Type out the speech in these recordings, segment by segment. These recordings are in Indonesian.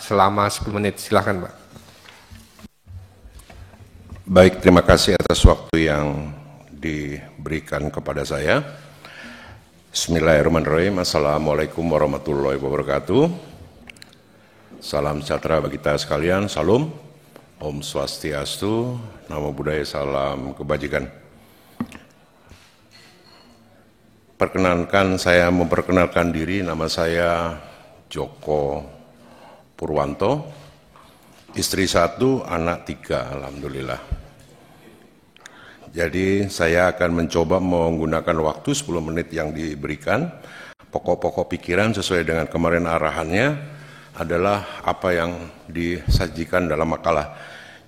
selama 10 menit. Silakan, Pak. Baik, terima kasih atas waktu yang diberikan kepada saya. Bismillahirrahmanirrahim. Assalamualaikum warahmatullahi wabarakatuh. Salam sejahtera bagi kita sekalian. Salam. Om Swastiastu. Namo Buddhaya. Salam kebajikan. Perkenankan saya memperkenalkan diri. Nama saya Joko Purwanto. Istri 1, anak 3. Alhamdulillah. Jadi saya akan mencoba menggunakan waktu 10 menit yang diberikan. Pokok-pokok pikiran sesuai dengan kemarin arahannya adalah apa yang disajikan dalam makalah.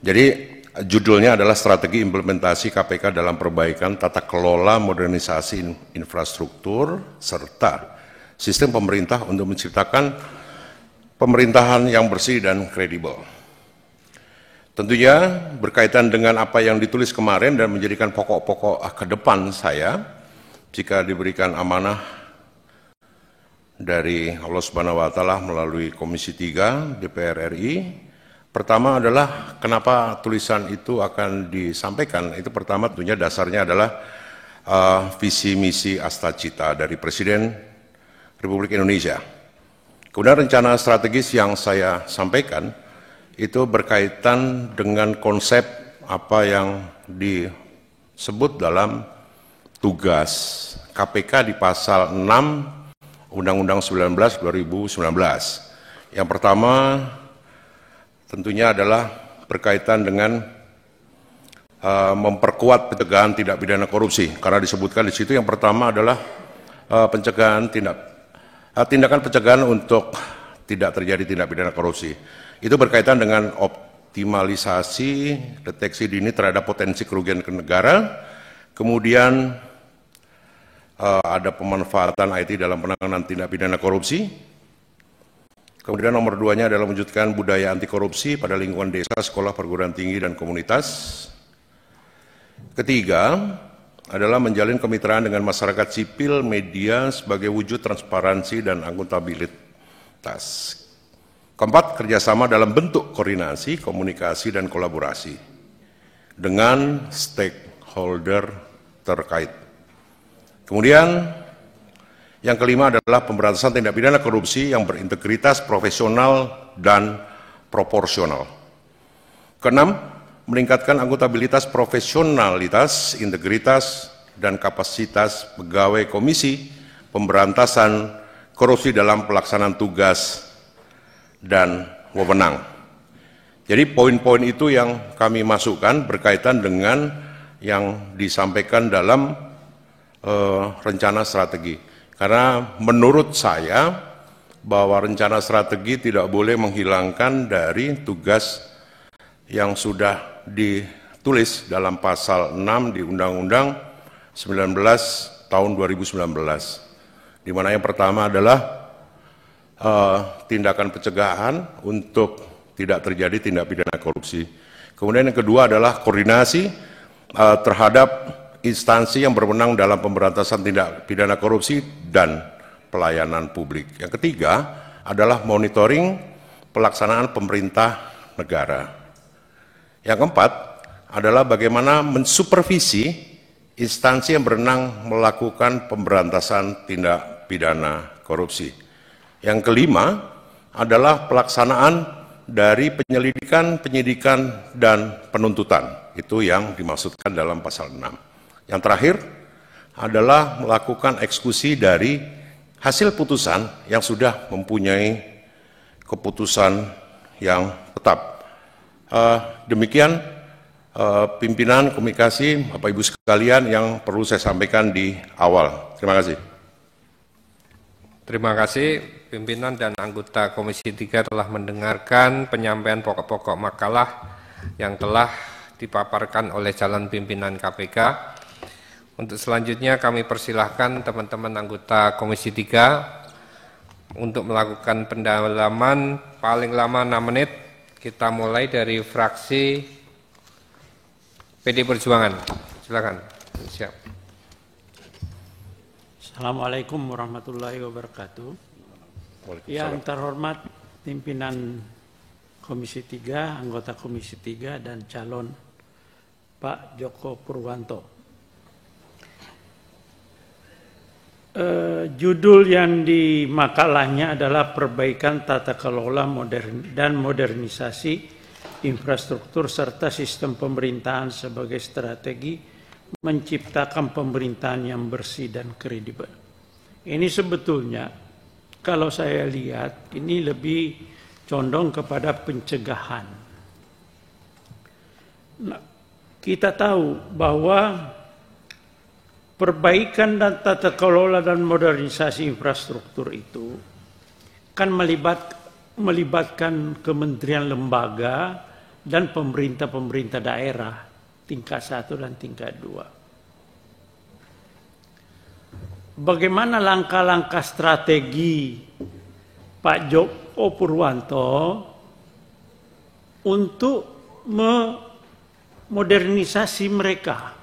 Jadi judulnya adalah Strategi Implementasi KPK dalam Perbaikan Tata Kelola Modernisasi Infrastruktur serta Sistem Pemerintah untuk menciptakan pemerintahan yang bersih dan kredibel. Tentunya berkaitan dengan apa yang ditulis kemarin dan menjadikan pokok-pokok ke depan saya, jika diberikan amanah dari Allah Subhanahu wa Ta'ala melalui Komisi 3 DPR RI, pertama adalah kenapa tulisan itu akan disampaikan. Itu pertama tentunya dasarnya adalah visi misi astacita dari Presiden Republik Indonesia. Kemudian rencana strategis yang saya sampaikan itu berkaitan dengan konsep apa yang disebut dalam tugas KPK di pasal 6 Undang-Undang 19 2019. Yang pertama tentunya adalah berkaitan dengan memperkuat pencegahan tindak pidana korupsi, karena disebutkan di situ yang pertama adalah tindakan pencegahan untuk tidak terjadi tindak pidana korupsi. Itu berkaitan dengan optimalisasi deteksi dini terhadap potensi kerugian ke negara, kemudian ada pemanfaatan IT dalam penanganan tindak pidana korupsi, kemudian nomor 2-nya adalah mewujudkan budaya anti korupsi pada lingkungan desa, sekolah, perguruan tinggi, dan komunitas. Ketiga adalah menjalin kemitraan dengan masyarakat sipil, media sebagai wujud transparansi dan akuntabilitas. Keempat, kerjasama dalam bentuk koordinasi, komunikasi, dan kolaborasi dengan stakeholder terkait. Kemudian, yang kelima adalah pemberantasan tindak pidana korupsi yang berintegritas, profesional, dan proporsional. Keenam, meningkatkan akuntabilitas, profesionalitas, integritas, dan kapasitas pegawai Komisi Pemberantasan Korupsi dalam pelaksanaan tugas dan wewenang. Jadi poin-poin itu yang kami masukkan berkaitan dengan yang disampaikan dalam rencana strategi. Karena menurut saya bahwa rencana strategi tidak boleh menghilangkan dari tugas yang sudah ditulis dalam pasal 6 di Undang-Undang 19 tahun 2019. Di mana yang pertama adalah tindakan pencegahan untuk tidak terjadi tindak pidana korupsi. Kemudian yang kedua adalah koordinasi terhadap instansi yang berwenang dalam pemberantasan tindak pidana korupsi dan pelayanan publik. Yang ketiga adalah monitoring pelaksanaan pemerintah negara. Yang keempat adalah bagaimana mensupervisi instansi yang berwenang melakukan pemberantasan tindak pidana korupsi. Yang kelima adalah pelaksanaan dari penyelidikan, penyidikan, dan penuntutan. Itu yang dimaksudkan dalam pasal 6. Yang terakhir adalah melakukan eksekusi dari hasil putusan yang sudah mempunyai keputusan yang tetap. Demikian pimpinan komunikasi Bapak Ibu sekalian yang perlu saya sampaikan di awal. Terima kasih. Terima kasih. Pimpinan dan anggota Komisi 3 telah mendengarkan penyampaian pokok-pokok makalah yang telah dipaparkan oleh calon pimpinan KPK. Untuk selanjutnya kami persilahkan teman-teman anggota Komisi 3 untuk melakukan pendalaman paling lama 6 menit. Kita mulai dari fraksi PD Perjuangan. Silakan. Siap. Assalamualaikum warahmatullahi wabarakatuh. Yang terhormat pimpinan Komisi 3, anggota Komisi 3, dan calon Pak Joko Purwanto. Judul yang di makalahnya adalah perbaikan tata kelola dan modernisasi infrastruktur serta sistem pemerintahan sebagai strategi menciptakan pemerintahan yang bersih dan kredibel. Ini sebetulnya kalau saya lihat ini lebih condong kepada pencegahan. Nah, kita tahu bahwa perbaikan dan tata kelola dan modernisasi infrastruktur itu kan melibatkan kementerian lembaga dan pemerintah daerah tingkat 1 dan tingkat 2. Bagaimana langkah-langkah strategi Pak Joko Purwanto untuk memodernisasi mereka?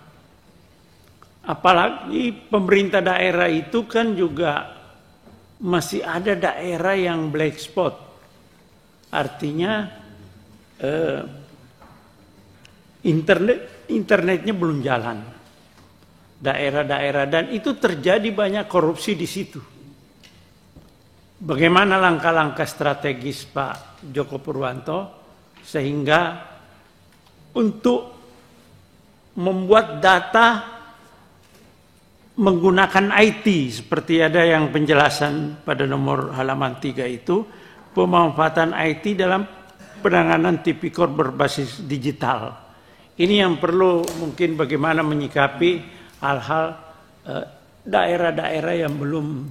Apalagi pemerintah daerah itu kan juga masih ada daerah yang black spot. Artinya internetnya belum jalan. Daerah-daerah, dan itu terjadi banyak korupsi di situ. Bagaimana langkah-langkah strategis Pak Joko Purwanto sehingga untuk membuat data menggunakan IT seperti ada yang penjelasan pada nomor halaman 3 itu, pemanfaatan IT dalam penanganan tipikor berbasis digital. Ini yang perlu mungkin bagaimana menyikapi hal-hal daerah-daerah yang belum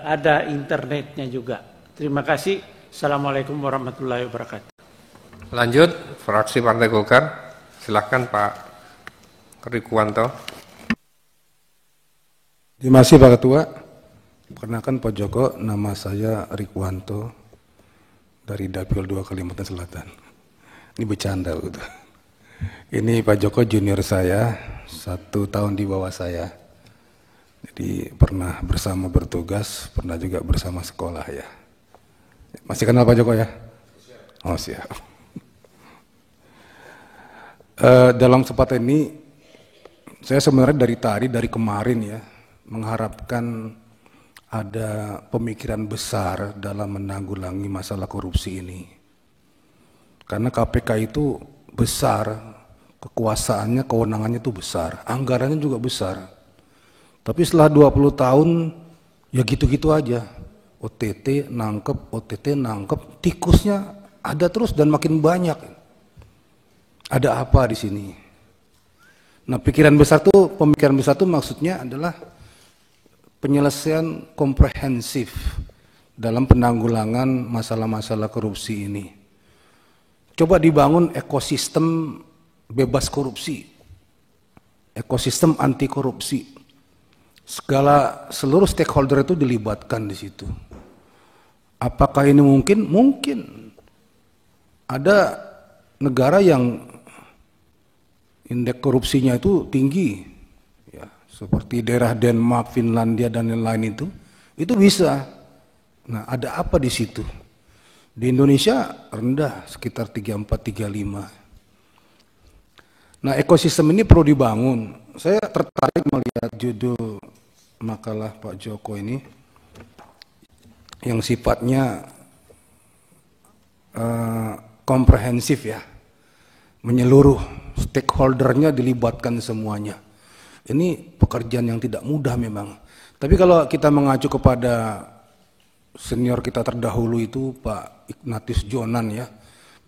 ada internetnya juga. Terima kasih. Assalamualaikum warahmatullahi wabarakatuh. Lanjut, fraksi Partai Golkar. Silahkan Pak Rikuwanto. Terima kasih Pak Ketua. Perkenalkan Pak Joko, nama saya Rikuwanto dari Dapil 2 Kalimantan Selatan. Ini bercanda gitu. Ini Pak Joko junior saya, 1 tahun di bawah saya. Jadi pernah bersama bertugas, pernah juga bersama sekolah ya. Masih kenal Pak Joko ya? Oh siap. Dalam kesempatan ini, saya sebenarnya dari kemarin ya, mengharapkan ada pemikiran besar dalam menanggulangi masalah korupsi ini. Karena KPK itu besar, kekuasaannya, kewenangannya itu besar, anggarannya juga besar. Tapi setelah 20 tahun, ya gitu-gitu aja. OTT nangkep, tikusnya ada terus dan makin banyak. Ada apa di sini? Nah, pemikiran besar tuh maksudnya adalah penyelesaian komprehensif dalam penanggulangan masalah-masalah korupsi ini. Coba dibangun ekosistem bebas korupsi, ekosistem anti korupsi. Seluruh stakeholder itu dilibatkan di situ. Apakah ini mungkin? Mungkin. Ada negara yang indeks korupsinya itu tinggi, ya, seperti daerah Denmark, Finlandia dan lain-lain itu bisa. Nah, ada apa di situ? Di Indonesia rendah, sekitar 34-35. Nah, ekosistem ini perlu dibangun. Saya tertarik melihat judul makalah Pak Joko ini yang sifatnya komprehensif ya, menyeluruh, stakeholdernya dilibatkan semuanya. Ini pekerjaan yang tidak mudah memang. Tapi kalau kita mengacu kepada senior kita terdahulu itu Pak Ignatius Jonan ya,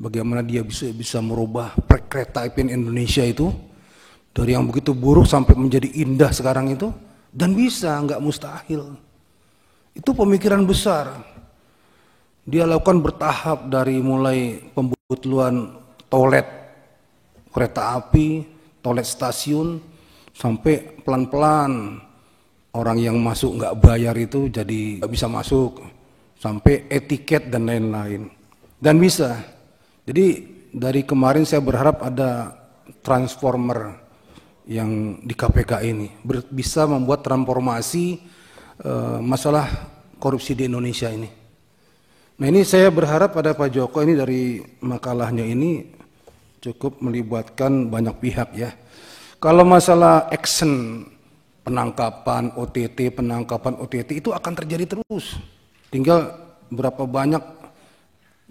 bagaimana dia bisa merubah kereta api Indonesia itu dari yang begitu buruk sampai menjadi indah sekarang itu, dan bisa, nggak mustahil. Itu pemikiran besar. Dia lakukan bertahap dari mulai pembutuhan toilet kereta api, toilet stasiun, sampai pelan-pelan orang yang masuk nggak bayar itu jadi nggak bisa masuk, sampai etiket dan lain-lain. Dan bisa. Jadi dari kemarin saya berharap ada transformer yang di KPK ini bisa membuat transformasi masalah korupsi di Indonesia ini. Nah ini saya berharap pada Pak Joko ini dari makalahnya ini cukup melibatkan banyak pihak ya. Kalau masalah action penangkapan OTT itu akan terjadi terus. Tinggal berapa banyak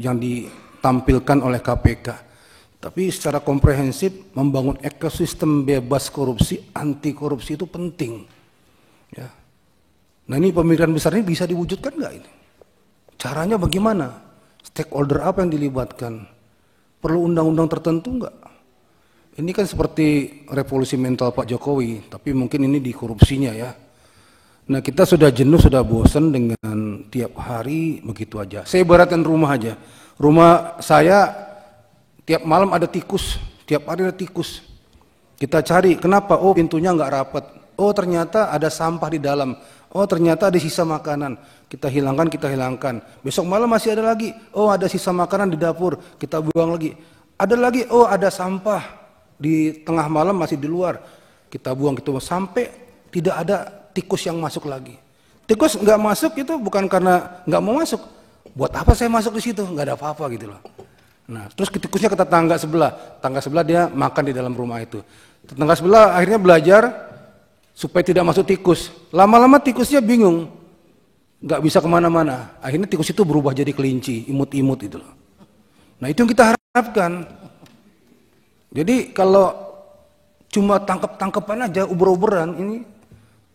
yang ditampilkan oleh KPK. Tapi secara komprehensif membangun ekosistem bebas korupsi, anti korupsi itu penting. Ya. Nah ini pemikiran besar ini bisa diwujudkan nggak ini? Caranya bagaimana? Stakeholder apa yang dilibatkan? Perlu undang-undang tertentu nggak? Ini kan seperti revolusi mental Pak Jokowi, tapi mungkin ini di korupsinya ya. Nah kita sudah jenuh, sudah bosan dengan tiap hari begitu aja. Saya ibaratkan rumah aja. Rumah saya tiap malam ada tikus, tiap hari ada tikus. Kita cari, kenapa? Oh pintunya nggak rapat. Oh ternyata ada sampah di dalam. Oh ternyata ada sisa makanan. Kita hilangkan. Besok malam masih ada lagi. Oh ada sisa makanan di dapur, kita buang lagi. Ada lagi, oh ada sampah. Di tengah malam masih di luar, kita buang sampai tidak ada tikus yang masuk lagi. Tikus nggak masuk itu bukan karena nggak mau masuk. Buat apa saya masuk di situ? Nggak ada apa-apa gitu loh. Nah, terus tikusnya ke tetangga sebelah dia makan di dalam rumah itu. Tetangga sebelah akhirnya belajar supaya tidak masuk tikus. Lama-lama tikusnya bingung, nggak bisa kemana-mana. Akhirnya tikus itu berubah jadi kelinci, imut-imut itu loh. Nah itu yang kita harapkan. Jadi kalau cuma tangkap-tangkapan aja, uber-uberan, ini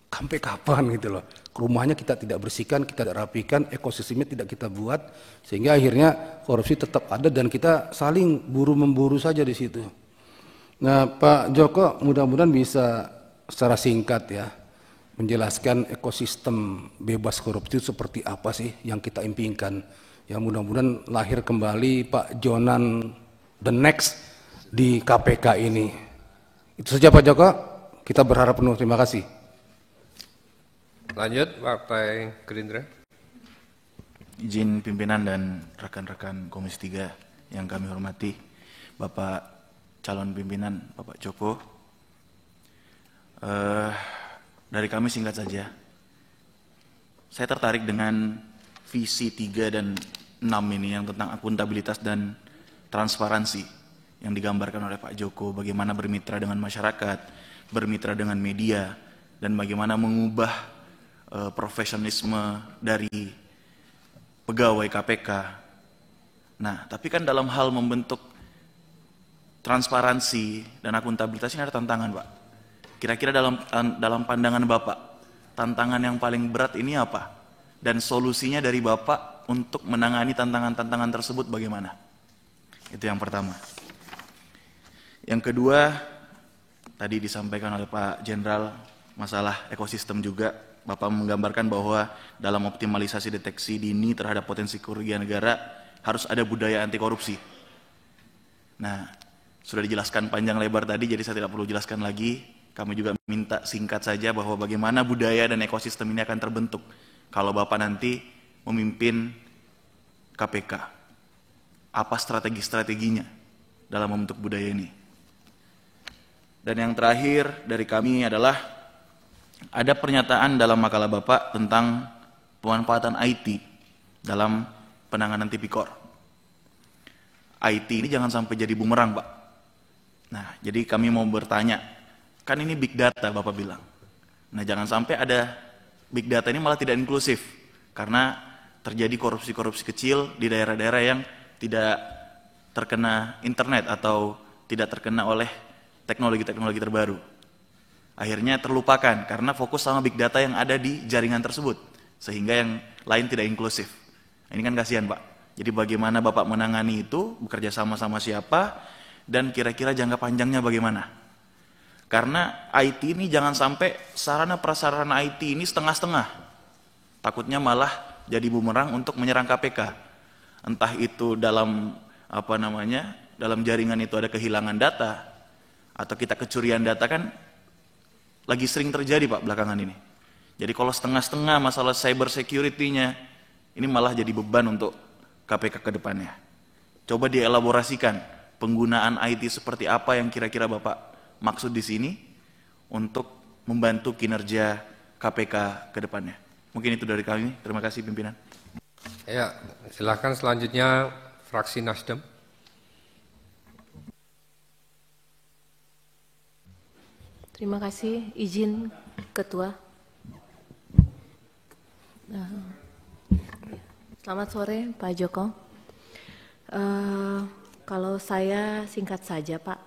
sampai kapan gitu loh. Rumahnya kita tidak bersihkan, kita tidak rapikan, ekosistemnya tidak kita buat, sehingga akhirnya korupsi tetap ada dan kita saling buru-memburu saja di situ. Nah Pak Joko mudah-mudahan bisa secara singkat ya, menjelaskan ekosistem bebas korupsi itu seperti apa sih yang kita impikan. Ya mudah-mudahan lahir kembali Pak Jonan the next di KPK ini. Itu saja Pak Joko, kita berharap penuh. Terima kasih. Lanjut Partai Gerindra. Izin pimpinan dan rekan-rekan Komisi 3 yang kami hormati, Bapak calon pimpinan Bapak Joko. Dari kami singkat saja. Saya tertarik dengan visi 3 dan 6 ini yang tentang akuntabilitas dan transparansi yang digambarkan oleh Pak Joko, bagaimana bermitra dengan masyarakat, bermitra dengan media, dan bagaimana mengubah profesionalisme dari pegawai KPK. Nah, tapi kan dalam hal membentuk transparansi dan akuntabilitas ini ada tantangan, Pak. Kira-kira dalam pandangan Bapak, tantangan yang paling berat ini apa? Dan solusinya dari Bapak untuk menangani tantangan-tantangan tersebut bagaimana? Itu yang pertama. Yang kedua, tadi disampaikan oleh Pak Jenderal masalah ekosistem juga. Bapak menggambarkan bahwa dalam optimalisasi deteksi dini terhadap potensi kerugian negara harus ada budaya anti korupsi. Nah, sudah dijelaskan panjang lebar tadi, jadi saya tidak perlu jelaskan lagi. Kami juga minta singkat saja bahwa bagaimana budaya dan ekosistem ini akan terbentuk kalau Bapak nanti memimpin KPK. Apa strategi-strateginya dalam membentuk budaya ini? Dan yang terakhir dari kami adalah ada pernyataan dalam makalah Bapak tentang pemanfaatan IT dalam penanganan tipikor. IT ini jangan sampai jadi bumerang, Pak. Nah, jadi kami mau bertanya, kan ini big data Bapak bilang. Nah, jangan sampai ada big data ini malah tidak inklusif, karena terjadi korupsi-korupsi kecil di daerah-daerah yang tidak terkena internet atau tidak terkena oleh teknologi-teknologi terbaru. Akhirnya terlupakan karena fokus sama big data yang ada di jaringan tersebut, sehingga yang lain tidak inklusif. Ini kan kasihan, Pak. Jadi bagaimana Bapak menangani itu, bekerja sama siapa, dan kira-kira jangka panjangnya bagaimana? Karena IT ini jangan sampai sarana prasarana IT ini setengah-setengah. Takutnya malah jadi bumerang untuk menyerang KPK. Entah itu dalam dalam jaringan itu ada kehilangan data, atau kita kecurian data, kan lagi sering terjadi, Pak, belakangan ini. Jadi kalau setengah-setengah masalah cyber security-nya, ini malah jadi beban untuk KPK ke depannya. Coba dielaborasikan penggunaan IT seperti apa yang kira-kira Bapak maksud di sini untuk membantu kinerja KPK ke depannya. Mungkin itu dari kami. Terima kasih pimpinan. Ya, silakan selanjutnya fraksi Nasdem. Terima kasih, izin Ketua. Selamat sore Pak Joko. Kalau saya singkat saja Pak,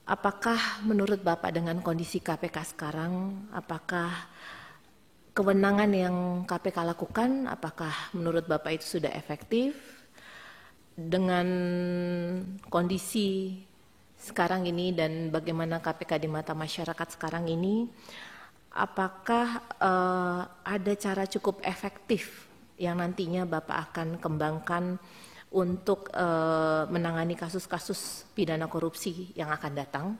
apakah menurut Bapak dengan kondisi KPK sekarang, apakah kewenangan yang KPK lakukan, apakah menurut Bapak itu sudah efektif dengan kondisi sekarang ini dan bagaimana KPK di mata masyarakat sekarang ini, apakah ada cara cukup efektif yang nantinya Bapak akan kembangkan untuk menangani kasus-kasus pidana korupsi yang akan datang?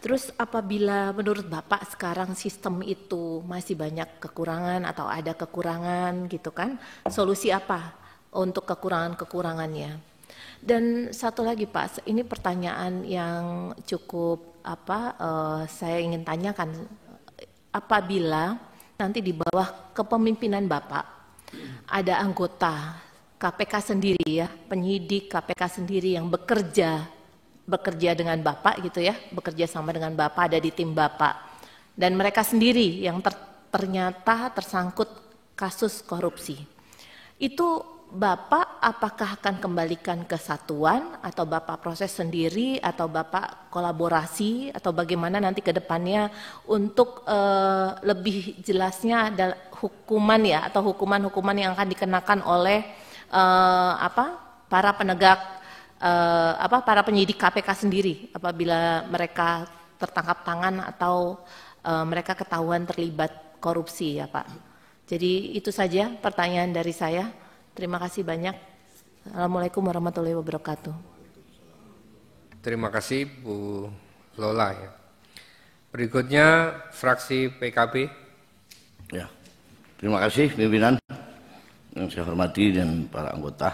Terus apabila menurut Bapak sekarang sistem itu masih banyak kekurangan atau ada kekurangan gitu kan, solusi apa untuk kekurangan-kekurangannya? Dan satu lagi Pak, ini pertanyaan yang cukup saya ingin tanyakan, apabila nanti di bawah kepemimpinan Bapak ada anggota KPK sendiri ya, penyidik KPK sendiri yang bekerja dengan Bapak gitu ya, bekerja sama dengan Bapak, ada di tim Bapak, dan mereka sendiri yang ternyata tersangkut kasus korupsi. Itu Bapak apakah akan kembalikan ke satuan atau Bapak proses sendiri atau Bapak kolaborasi atau bagaimana nanti ke depannya untuk lebih jelasnya ada hukuman ya, atau hukuman-hukuman yang akan dikenakan oleh para penegak para penyidik KPK sendiri apabila mereka tertangkap tangan atau mereka ketahuan terlibat korupsi ya Pak. Jadi itu saja pertanyaan dari saya. Terima kasih banyak. Assalamualaikum warahmatullahi wabarakatuh. Terima kasih Bu Lola ya. Berikutnya fraksi PKB. Ya, terima kasih pimpinan yang saya hormati dan para anggota.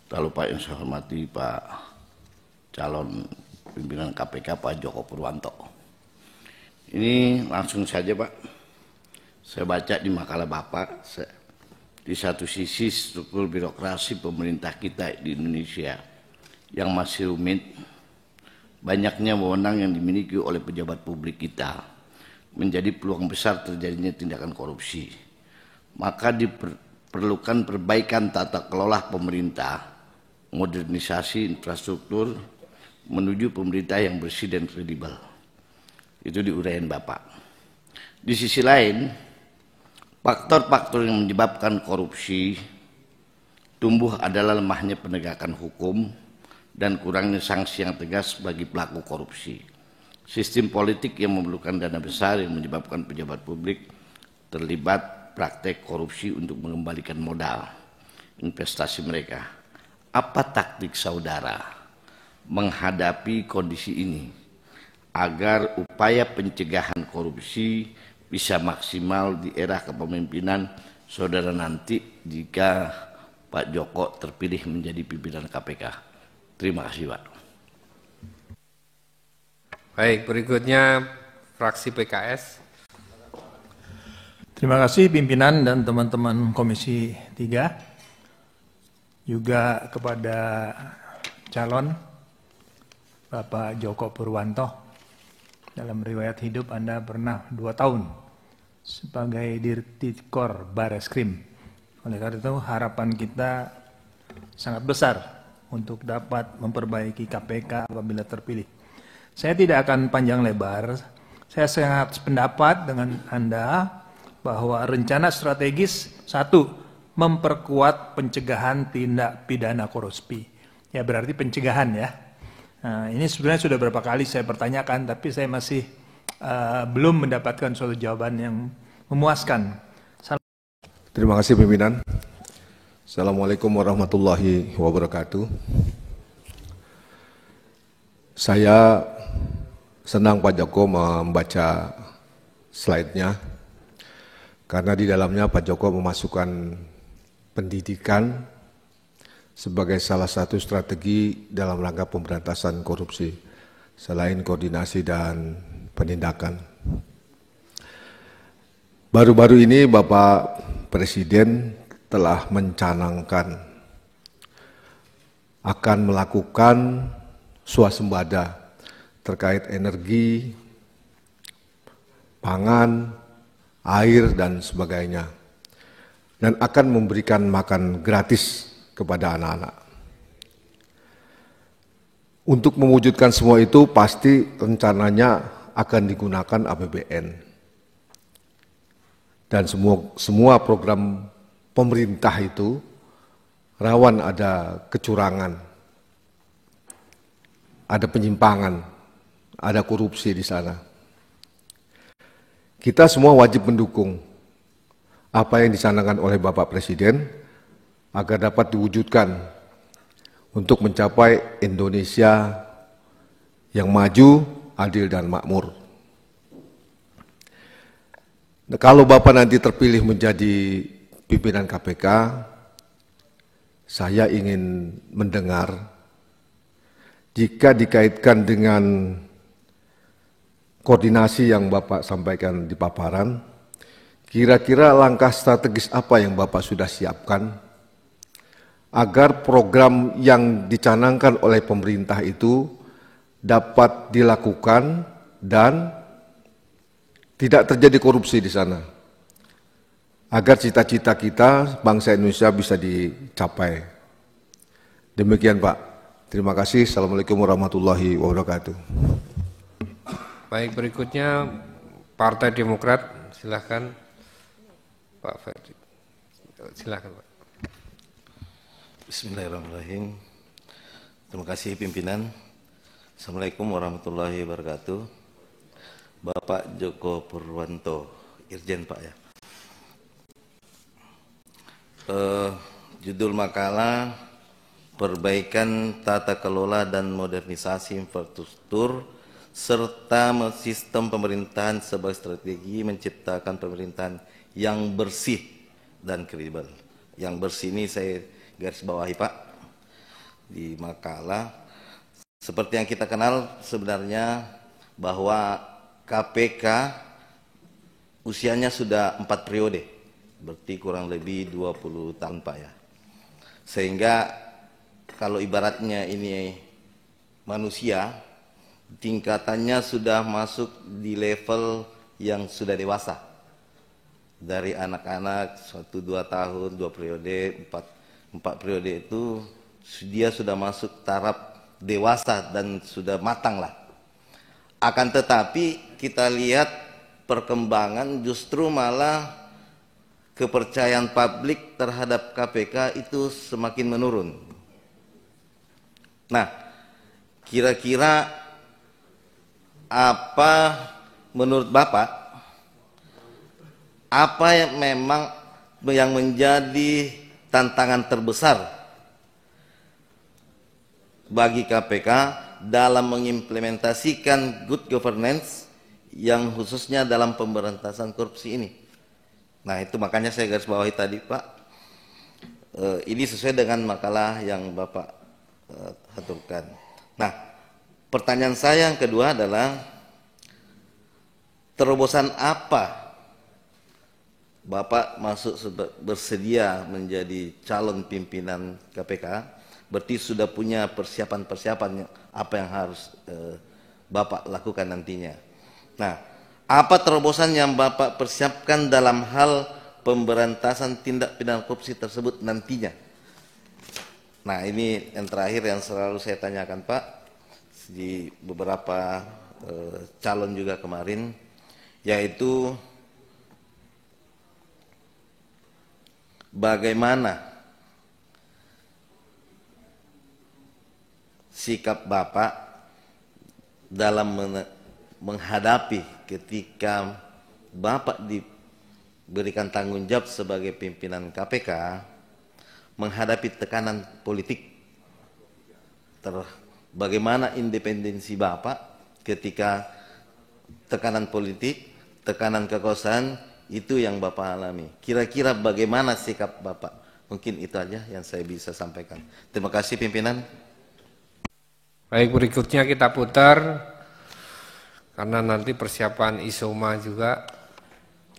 Tak lupa yang saya hormati Pak calon pimpinan KPK Pak Joko Purwanto. Ini langsung saja Pak. Saya baca di makalah Bapak. Di satu sisi struktur birokrasi pemerintah kita di Indonesia yang masih rumit, banyaknya wewenang yang dimiliki oleh pejabat publik kita menjadi peluang besar terjadinya tindakan korupsi. Maka diperlukan perbaikan tata kelola pemerintah, modernisasi infrastruktur menuju pemerintah yang bersih dan kredibel. Itu diuraian Bapak. Di sisi lain, faktor-faktor yang menyebabkan korupsi tumbuh adalah lemahnya penegakan hukum dan kurangnya sanksi yang tegas bagi pelaku korupsi. Sistem politik yang memerlukan dana besar yang menyebabkan pejabat publik terlibat praktek korupsi untuk mengembalikan modal investasi mereka. Apa taktik saudara menghadapi kondisi ini agar upaya pencegahan korupsi bisa maksimal di era kepemimpinan saudara nanti jika Pak Joko terpilih menjadi pimpinan KPK. Terima kasih Pak. Baik, berikutnya fraksi PKS. Terima kasih pimpinan dan teman-teman Komisi 3. Juga kepada calon Bapak Joko Purwanto. Dalam riwayat hidup Anda pernah 2 tahun sebagai Dirtipkor Bareskrim. Oleh karena itu harapan kita sangat besar untuk dapat memperbaiki KPK apabila terpilih. Saya tidak akan panjang lebar. Saya sangat sependapat dengan Anda bahwa rencana strategis 1, memperkuat pencegahan tindak pidana korupsi. Ya berarti pencegahan ya. Nah, ini sebenarnya sudah berapa kali saya pertanyakan, tapi saya masih belum mendapatkan suatu jawaban yang memuaskan. Terima kasih pimpinan. Assalamualaikum warahmatullahi wabarakatuh. Saya senang Pak Joko membaca slide-nya, karena di dalamnya Pak Joko memasukkan pendidikan sebagai salah satu strategi dalam rangka pemberantasan korupsi, selain koordinasi dan penindakan. Baru-baru ini Bapak Presiden telah mencanangkan akan melakukan swasembada terkait energi, pangan, air, dan sebagainya, dan akan memberikan makan gratis kepada anak-anak. Untuk mewujudkan semua itu pasti rencananya akan digunakan APBN. Dan semua program pemerintah itu rawan ada kecurangan, ada penyimpangan, ada korupsi di sana. Kita semua wajib mendukung apa yang dicanangkan oleh Bapak Presiden agar dapat diwujudkan untuk mencapai Indonesia yang maju, adil, dan makmur. Nah, kalau Bapak nanti terpilih menjadi pimpinan KPK, saya ingin mendengar jika dikaitkan dengan koordinasi yang Bapak sampaikan di paparan, kira-kira langkah strategis apa yang Bapak sudah siapkan agar program yang dicanangkan oleh pemerintah itu dapat dilakukan dan tidak terjadi korupsi di sana, agar cita-cita kita bangsa Indonesia bisa dicapai. Demikian Pak. Terima kasih. Assalamualaikum warahmatullahi wabarakatuh. Baik, berikutnya Partai Demokrat, silahkan Pak Ferdi. Silahkan Pak. Bismillahirrahmanirrahim. Terima kasih pimpinan. Assalamualaikum warahmatullahi wabarakatuh. Bapak Joko Purwanto, Irjen Pak ya. Judul makalah Perbaikan Tata Kelola dan Modernisasi Infrastruktur serta sistem pemerintahan sebagai strategi menciptakan pemerintahan yang bersih dan kredibel. Yang bersih ini saya garis bawahi Pak di makalah. Seperti yang kita kenal sebenarnya bahwa KPK usianya sudah 4 periode, berarti kurang lebih 20 tahun Pak ya. Sehingga kalau ibaratnya ini manusia, tingkatannya sudah masuk di level yang sudah dewasa. Dari anak-anak 1-2 tahun, 2 periode, 4 periode itu dia sudah masuk taraf dewasa dan sudah matang lah. Akan tetapi kita lihat perkembangan justru malah kepercayaan publik terhadap KPK itu semakin menurun. Nah, kira-kira apa menurut Bapak, apa yang memang yang menjadi tantangan terbesar bagi KPK dalam mengimplementasikan good governance yang khususnya dalam pemberantasan korupsi ini? Nah, itu makanya saya garis bawahi tadi Pak, ini sesuai dengan makalah yang Bapak aturkan. Nah, pertanyaan saya yang kedua adalah terobosan apa Bapak bersedia menjadi calon pimpinan KPK, berarti sudah punya persiapan-persiapan apa yang harus Bapak lakukan nantinya. Nah, apa terobosan yang Bapak persiapkan dalam hal pemberantasan tindak pidana korupsi tersebut nantinya? Nah, ini yang terakhir yang selalu saya tanyakan Pak, di beberapa calon juga kemarin, yaitu bagaimana sikap Bapak dalam menghadapi ketika Bapak diberikan tanggung jawab sebagai pimpinan KPK menghadapi tekanan politik. Bagaimana independensi Bapak ketika tekanan politik, tekanan kekuasaan itu yang Bapak alami. Kira-kira bagaimana sikap Bapak? Mungkin itu aja yang saya bisa sampaikan. Terima kasih pimpinan. Baik, berikutnya kita putar karena nanti persiapan isoma juga,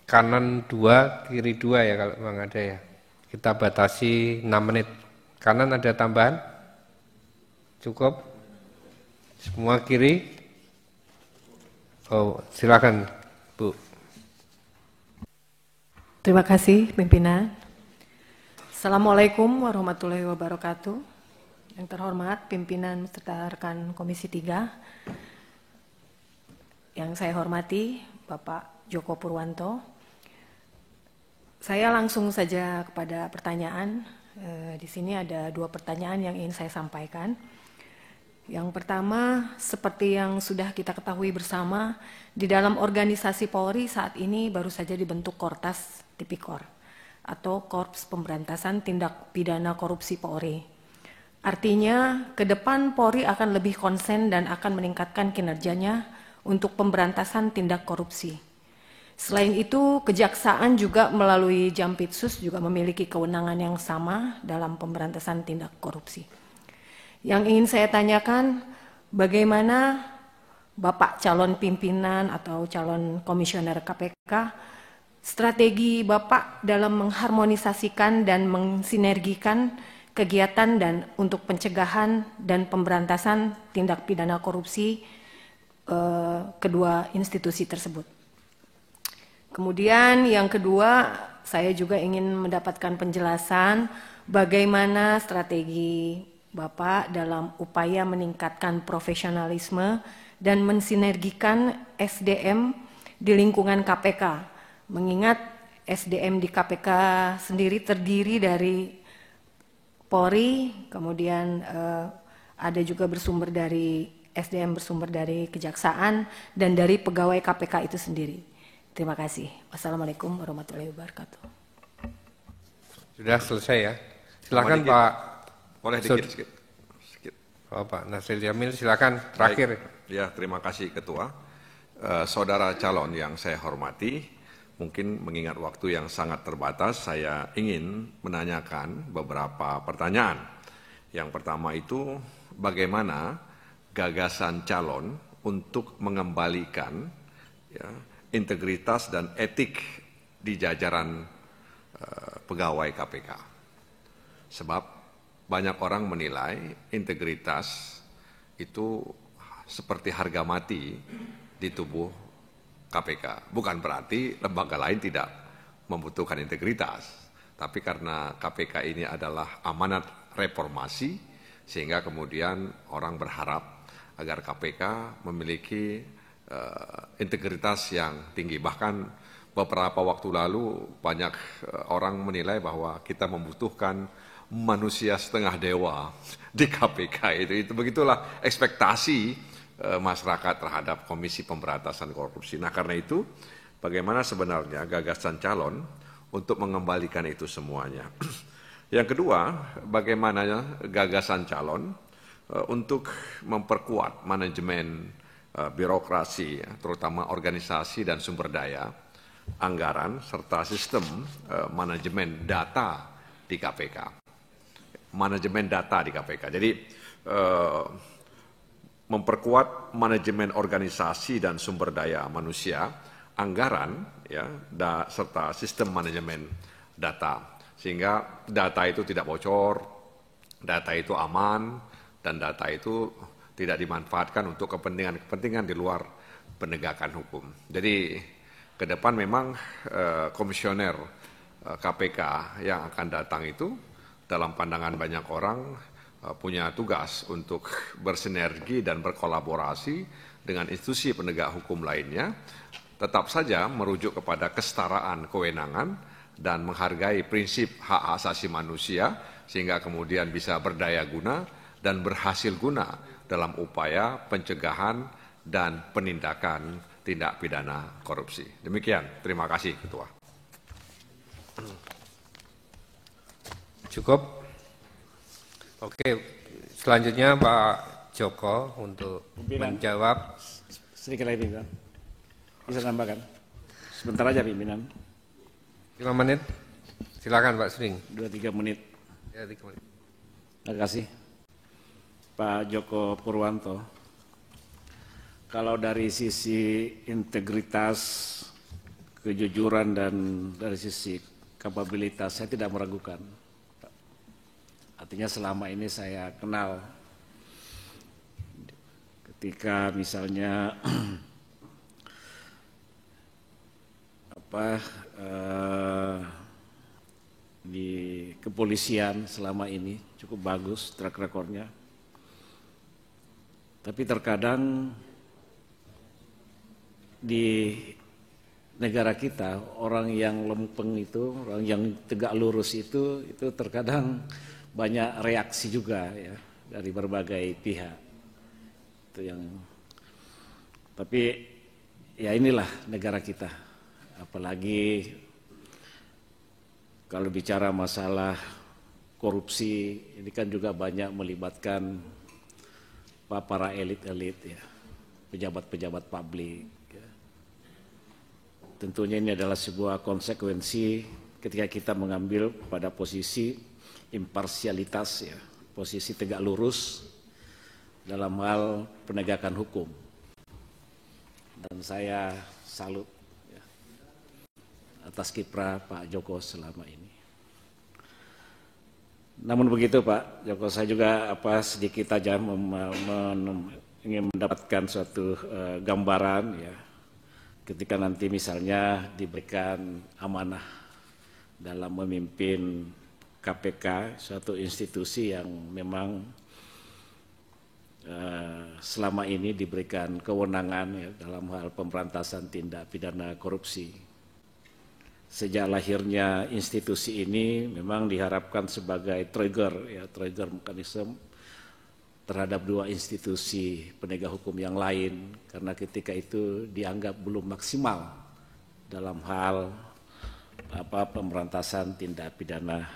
kanan 2, kiri 2 ya kalau memang ada ya. Kita batasi 6 menit. Kanan ada tambahan? Cukup? Semua kiri? Oh, silakan, Bu. Terima kasih, pimpinan. Assalamualaikum warahmatullahi wabarakatuh. Yang terhormat, pimpinan serta rekan Komisi 3. Yang saya hormati, Bapak Joko Purwanto. Saya langsung saja kepada pertanyaan. Di sini ada 2 pertanyaan yang ingin saya sampaikan. Yang pertama, seperti yang sudah kita ketahui bersama, di dalam organisasi Polri saat ini baru saja dibentuk Kortas Tipikor atau Korps Pemberantasan Tindak Pidana Korupsi Polri. Artinya, ke depan Polri akan lebih konsen dan akan meningkatkan kinerjanya untuk pemberantasan tindak korupsi. Selain itu, Kejaksaan juga melalui Jampitsus juga memiliki kewenangan yang sama dalam pemberantasan tindak korupsi. Yang ingin saya tanyakan, bagaimana Bapak calon pimpinan atau calon komisioner KPK, strategi Bapak dalam mengharmonisasikan dan mensinergikan kegiatan dan untuk pencegahan dan pemberantasan tindak pidana korupsi kedua institusi tersebut. Kemudian yang kedua, saya juga ingin mendapatkan penjelasan bagaimana strategi Bapak dalam upaya meningkatkan profesionalisme dan mensinergikan SDM di lingkungan KPK. Mengingat SDM di KPK sendiri terdiri dari Polri, kemudian ada juga bersumber dari SDM bersumber dari Kejaksaan dan dari pegawai KPK itu sendiri. Terima kasih. Wassalamualaikum warahmatullahi wabarakatuh. Sudah selesai ya. Silakan Pak. Boleh dikit. Oh, Pak Nasir Jamil, silakan terakhir. Ya, terima kasih Ketua. Saudara calon yang saya hormati, mungkin mengingat waktu yang sangat terbatas, saya ingin menanyakan beberapa pertanyaan. Yang pertama itu, bagaimana gagasan calon untuk mengembalikan integritas dan etik di jajaran pegawai KPK. Sebab banyak orang menilai integritas itu seperti harga mati di tubuh KPK. Bukan berarti lembaga lain tidak membutuhkan integritas. Tapi karena KPK ini adalah amanat reformasi, sehingga kemudian orang berharap agar KPK memiliki integritas yang tinggi. Bahkan beberapa waktu lalu banyak orang menilai bahwa kita membutuhkan manusia setengah dewa di KPK. Itu begitulah ekspektasi masyarakat terhadap Komisi Pemberantasan Korupsi. Nah, karena itu bagaimana sebenarnya gagasan calon untuk mengembalikan itu semuanya. Yang kedua, bagaimana gagasan calon untuk memperkuat manajemen birokrasi, terutama organisasi dan sumber daya, anggaran, serta sistem manajemen data di KPK. Manajemen data di KPK. Jadi memperkuat manajemen organisasi dan sumber daya manusia, anggaran, serta sistem manajemen data. Sehingga data itu tidak bocor, data itu aman, dan data itu tidak dimanfaatkan untuk kepentingan di luar penegakan hukum. Jadi ke depan memang komisioner KPK yang akan datang itu dalam pandangan banyak orang punya tugas untuk bersinergi dan berkolaborasi dengan institusi penegak hukum lainnya, tetap saja merujuk kepada kesetaraan kewenangan dan menghargai prinsip hak asasi manusia, sehingga kemudian bisa berdaya guna dan berhasil guna dalam upaya pencegahan dan penindakan tindak pidana korupsi. Demikian, terima kasih Ketua. Cukup? Oke, selanjutnya Pak Joko untuk menjawab. Sedikit lagi, Pimpinan. Bisa tambahkan? Sebentar aja, Pimpinan. 5 menit. Silakan Pak Sering. 2-3 menit. Ya, 3 menit. Terima kasih. Pak Joko Purwanto, kalau dari sisi integritas, kejujuran, dan dari sisi kapabilitas, saya tidak meragukan. Artinya selama ini saya kenal, ketika misalnya di kepolisian selama ini cukup bagus track recordnya. Tapi terkadang di negara kita orang yang lempeng itu, orang yang tegak lurus itu terkadang banyak reaksi juga ya dari berbagai pihak. Itu yang, tapi ya inilah negara kita. Apalagi kalau bicara masalah korupsi, ini kan juga banyak melibatkan para elit-elit ya, pejabat-pejabat publik. Ya. Tentunya ini adalah sebuah konsekuensi ketika kita mengambil pada posisi imparsialitas ya, posisi tegak lurus dalam hal penegakan hukum. Dan saya salut ya, atas kiprah Pak Joko selama ini. Namun begitu Pak Joko, saya juga sedikit aja ingin mendapatkan suatu gambaran ya, ketika nanti misalnya diberikan amanah dalam memimpin KPK, suatu institusi yang memang selama ini diberikan kewenangan ya, dalam hal pemberantasan tindak pidana korupsi. Sejak lahirnya institusi ini memang diharapkan sebagai trigger mekanisme terhadap dua institusi penegak hukum yang lain, karena ketika itu dianggap belum maksimal dalam hal pemberantasan tindak pidana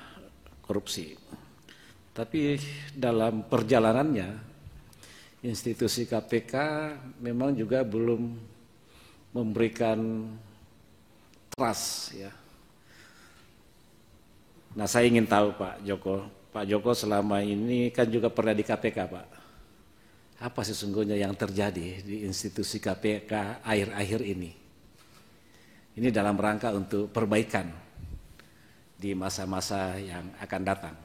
korupsi. Tapi dalam perjalanannya institusi KPK memang juga belum memberikan trust ya. Nah, saya ingin tahu Pak Joko selama ini kan juga pernah di KPK Pak. Apa sesungguhnya yang terjadi di institusi KPK akhir-akhir ini? Ini dalam rangka untuk perbaikan di masa-masa yang akan datang.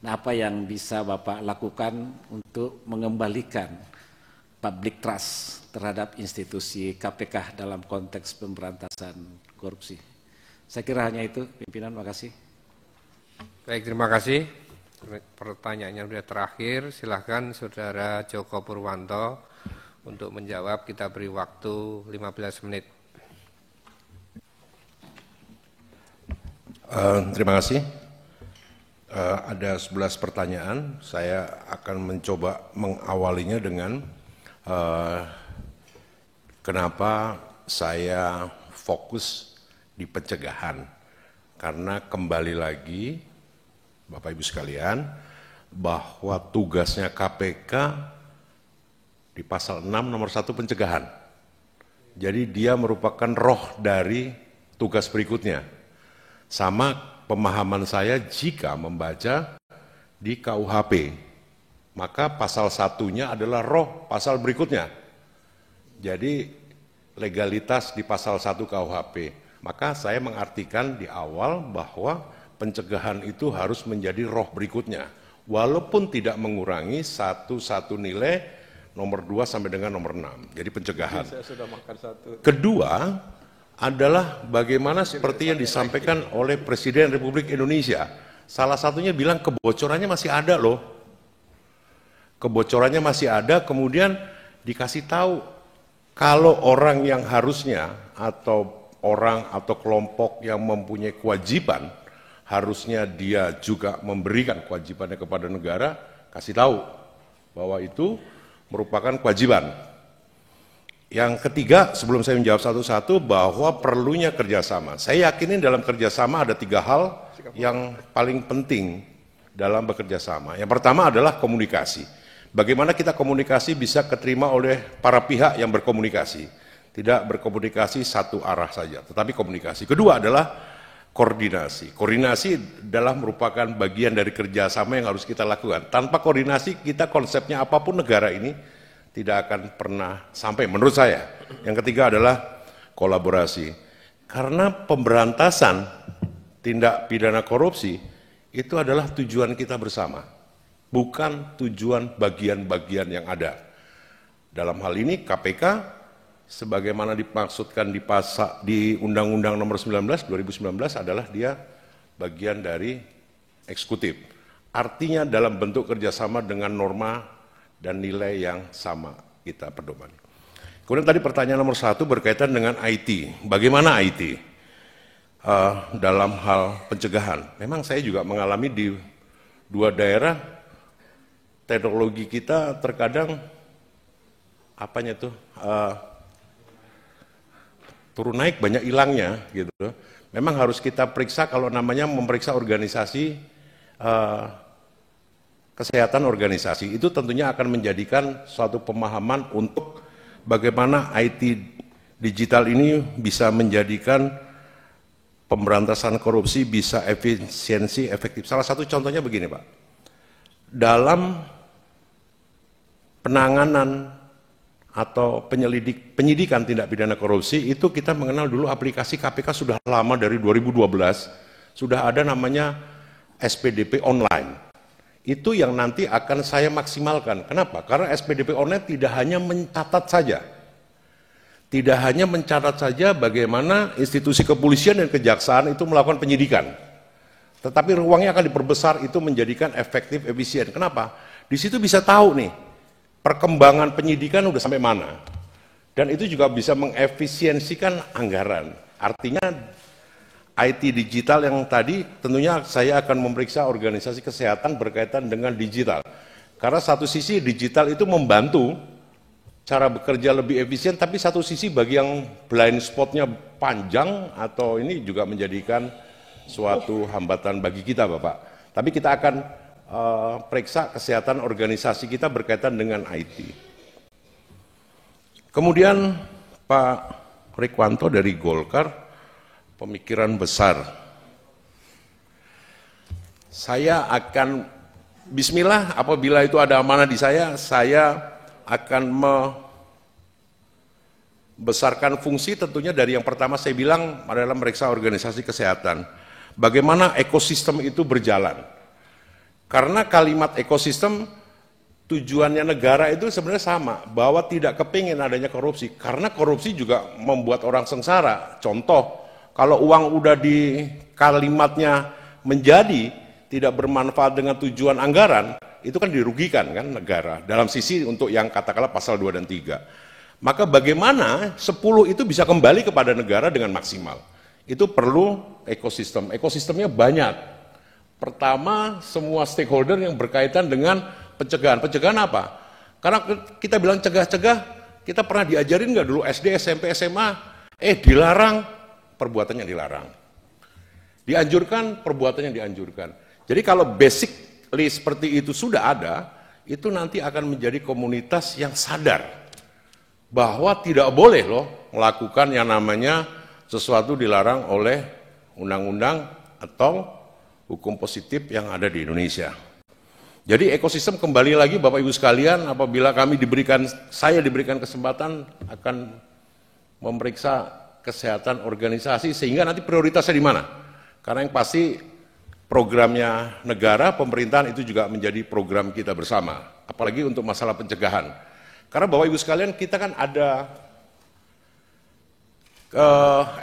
Nah, apa yang bisa Bapak lakukan untuk mengembalikan public trust terhadap institusi KPK dalam konteks pemberantasan korupsi? Saya kira hanya itu, pimpinan. Makasih. Baik, terima kasih. Pertanyaannya sudah terakhir. Silahkan Saudara Joko Purwanto untuk menjawab. Kita beri waktu 15 menit. Terima kasih. Ada 11 pertanyaan. Saya akan mencoba mengawalinya dengan kenapa saya fokus di pencegahan. Karena kembali lagi, Bapak Ibu sekalian, bahwa tugasnya KPK di pasal 6 nomor 1 pencegahan. Jadi dia merupakan roh dari tugas berikutnya. Sama pemahaman saya jika membaca di KUHP, maka pasal 1-nya adalah roh pasal berikutnya. Jadi legalitas di pasal 1 KUHP. Maka saya mengartikan di awal bahwa pencegahan itu harus menjadi roh berikutnya. Walaupun tidak mengurangi satu nilai nomor 2 sampai dengan nomor 6. Jadi pencegahan. Saya sudah makan satu. Kedua adalah bagaimana seperti yang disampaikan oleh Presiden Republik Indonesia. Salah satunya bilang kebocorannya masih ada loh. Kebocorannya masih ada, kemudian dikasih tahu kalau orang yang harusnya atau orang atau kelompok yang mempunyai kewajiban, harusnya dia juga memberikan kewajibannya kepada negara, kasih tahu bahwa itu merupakan kewajiban. Yang ketiga, sebelum saya menjawab satu-satu, bahwa perlunya kerjasama. Saya yakinin dalam kerjasama ada 3 hal yang paling penting dalam bekerja sama. Yang pertama adalah komunikasi. Bagaimana kita komunikasi bisa keterima oleh para pihak yang berkomunikasi. Tidak berkomunikasi satu arah saja, tetapi komunikasi. Kedua adalah koordinasi. Koordinasi adalah merupakan bagian dari kerjasama yang harus kita lakukan. Tanpa koordinasi, kita konsepnya apapun negara ini tidak akan pernah sampai, menurut saya. Yang ketiga adalah kolaborasi. Karena pemberantasan tindak pidana korupsi itu adalah tujuan kita bersama, bukan tujuan bagian-bagian yang ada. Dalam hal ini KPK sebagaimana dimaksudkan di Undang-Undang Nomor 19 2019 adalah dia bagian dari eksekutif. Artinya dalam bentuk kerjasama dengan norma dan nilai yang sama kita pedoman. Kemudian tadi pertanyaan nomor 1 berkaitan dengan IT. Bagaimana IT dalam hal pencegahan? Memang saya juga mengalami di 2 daerah teknologi kita terkadang turun naik banyak hilangnya gitu. Memang harus kita periksa kalau namanya memeriksa organisasi kesehatan organisasi itu tentunya akan menjadikan suatu pemahaman untuk bagaimana IT digital ini bisa menjadikan pemberantasan korupsi bisa efisiensi efektif. Salah satu contohnya begini Pak, dalam penanganan atau penyidikan tindak pidana korupsi itu kita mengenal dulu aplikasi KPK sudah lama dari 2012 sudah ada namanya SPDP online. Itu yang nanti akan saya maksimalkan. Kenapa? Karena SPDP online tidak hanya mencatat saja. Tidak hanya mencatat saja bagaimana institusi kepolisian dan kejaksaan itu melakukan penyidikan. Tetapi ruangnya akan diperbesar itu menjadikan efektif, efisien. Kenapa? Di situ bisa tahu nih, perkembangan penyidikan udah sampai mana. Dan itu juga bisa mengefisiensikan anggaran. Artinya IT digital yang tadi tentunya saya akan memeriksa organisasi kesehatan berkaitan dengan digital. Karena satu sisi digital itu membantu cara bekerja lebih efisien, tapi satu sisi bagi yang blind spotnya panjang atau ini juga menjadikan suatu hambatan bagi kita Bapak. Tapi kita akan periksa kesehatan organisasi kita berkaitan dengan IT. Kemudian Pak Rikwanto dari Golkar, pemikiran besar. Saya akan, bismillah apabila itu ada amanah di saya akan membesarkan fungsi tentunya dari yang pertama saya bilang adalah meriksa organisasi kesehatan. Bagaimana ekosistem itu berjalan. Karena kalimat ekosistem tujuannya negara itu sebenarnya sama, bahwa tidak kepingin adanya korupsi. Karena korupsi juga membuat orang sengsara. Contoh, kalau uang udah di kalimatnya menjadi tidak bermanfaat dengan tujuan anggaran, itu kan dirugikan kan negara. Dalam sisi untuk yang katakanlah pasal 2 dan 3. Maka bagaimana 10 itu bisa kembali kepada negara dengan maksimal. Itu perlu ekosistem. Ekosistemnya banyak. Pertama, semua stakeholder yang berkaitan dengan pencegahan. Pencegahan apa? Karena kita bilang cegah-cegah, kita pernah diajarin nggak dulu SD, SMP, SMA, dilarang, perbuatannya dilarang. Dianjurkan, perbuatannya dianjurkan. Jadi kalau basically seperti itu sudah ada, itu nanti akan menjadi komunitas yang sadar bahwa tidak boleh loh melakukan yang namanya sesuatu dilarang oleh undang-undang atau hukum positif yang ada di Indonesia. Jadi ekosistem kembali lagi Bapak Ibu sekalian, apabila saya diberikan kesempatan akan memeriksa kesehatan organisasi sehingga nanti prioritasnya di mana? Karena yang pasti programnya negara, pemerintahan itu juga menjadi program kita bersama, apalagi untuk masalah pencegahan. Karena Bapak Ibu sekalian kita kan ada